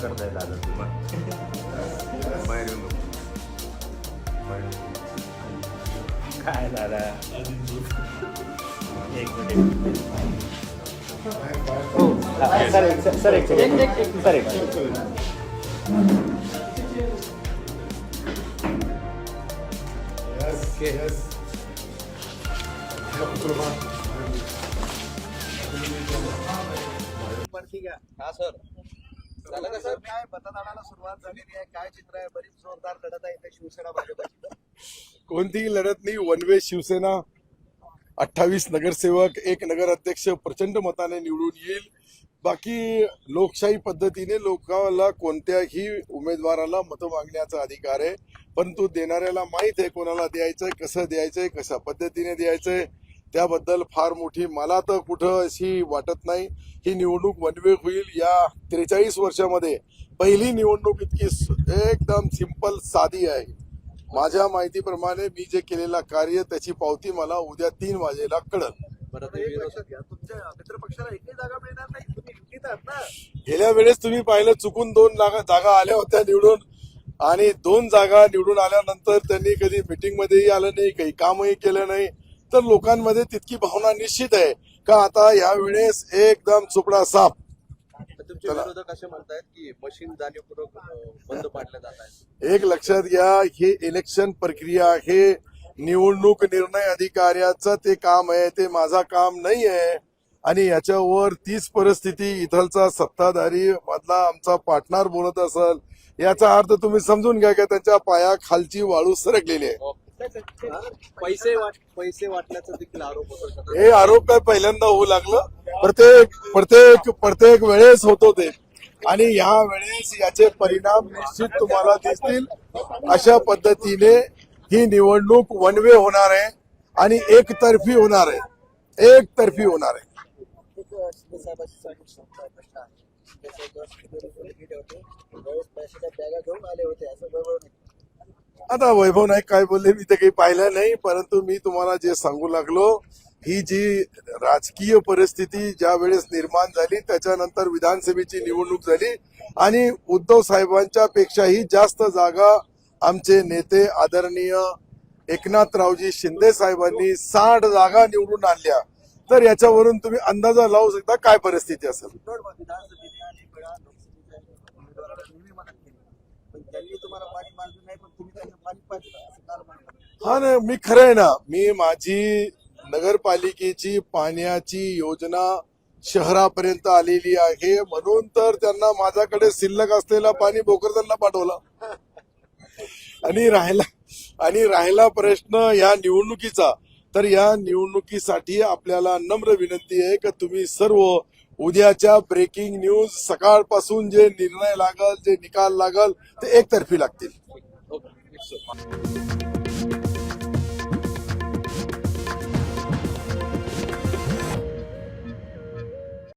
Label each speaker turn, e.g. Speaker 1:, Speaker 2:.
Speaker 1: करता येत आलं तुम्हाला बाहेर काय दादा एक मिनिट सर एक
Speaker 2: ठीक आहे हा सर झालं का सर काय मतदानाला सुरुवात झालेली आहे काय चित्र आहे बरीच जोरदार लढत आहे इथे शिवसेना भाजपची
Speaker 3: कोणतीही लढत नाही वन वे शिवसेना 28 नगरसेवक एक नगराध्यक्ष प्रचंड मताने निवडून येईल बाकी लोकशाही पद्धतीने लोकांना कोणत्याही उमेदवाराला मत मागण्याचा अधिकार आहे परंतु देणाऱ्याला माहित आहे कोणाला द्यायचंय कसं द्यायचंय कशा पद्धतीने द्यायचंय त्याबद्दल फार मोठी मला तर कुठं अशी वाटत नाही ही निवडणूक वनवे होईल या 43 वर्षामध्ये पहिली निवडणूक इतकी एकदम सिंपल साधी आहे माझ्या माहितीप्रमाणे मी जे केलेलं कार्य त्याची पावती मला उद्या 3 वाजेला कळल
Speaker 2: तुमच्या मित्रपक्षाला एकही जागा मिळणार नाही तुम्ही युतीत आहात ना
Speaker 3: गेल्या वेळेस तुम्ही पाहिलं चुकून 2 जागा आल्या होत्या निवडून आणि 2 जागा निवडून आल्यानंतर त्यांनी कधी मीटिंग मध्येही आलं नाही काही कामही केलं नाही तर लोकांमध्ये तितकी भावना निश्चित आहे का आता यावेळेस एकदम चुपडा साफ
Speaker 2: तुमचे विरोधक असे म्हणतायत की मशीन जाणीवपूर्वक बंद पाडल्या जात आहेत
Speaker 3: एक लक्षात घ्या हे इलेक्शन प्रक्रिया हे निवडणूक निर्णय अधिकाऱ्याचं ते काम आहे ते माझा काम नाही आहे आणि याच्यावर तीच परिस्थिती इथलचा सत्ताधारी मधला आमचा पार्टनर बोलत असेल याचा अर्थ तुम्ही समजून घ्या की त्यांच्या पायाखालची वाळू सरकलेली आहे
Speaker 2: पैसे वाटण्याचा देखील आरोप होतो
Speaker 3: हे आरोप काय पहिल्यांदा होऊ लागलं प्रत्येक वेळेस होतो ते आणि या वेळेस याचे परिणाम निश्चित तुम्हाला दिसतील अशा पद्धतीने ही निवडणूक वनवे होणार आहे आणि एकतर्फी होणार आहे आता वैभव नाईक काय बोलले मी ते काही पाहिलं नाही परंतु मी तुम्हाला जे सांगू लागलो ही जी राजकीय परिस्थिती ज्या वेळेस निर्माण झाली त्याच्यानंतर विधानसभेची निवडणूक झाली आणि उद्धव साहेबांच्या पेक्षाही जास्त जागा आमचे नेते आदरणीय एकनाथरावजी शिंदे साहेबांनी 60 जागा निवडून आणल्या तर याच्यावरून तुम्ही अंदाजा लावू शकता काय परिस्थिती असेल हा ना मी खरं आहे ना मी माझी नगरपालिकेची पाण्याची योजना शहरापर्यंत आलेली आहे म्हणून तर त्यांना माझ्याकडे शिल्लक असलेला पाणी भोकरदनला पाठवला आणि राहिला प्रश्न या निवडणुकीचा तर या निवडणुकीसाठी आपल्याला नम्र विनंती आहे की तुम्ही सर्व उद्याच्या ब्रेकिंग न्यूज सकाळपासून जे निर्णय लागल जे निकाल लागल ते एकतर्फी लागतील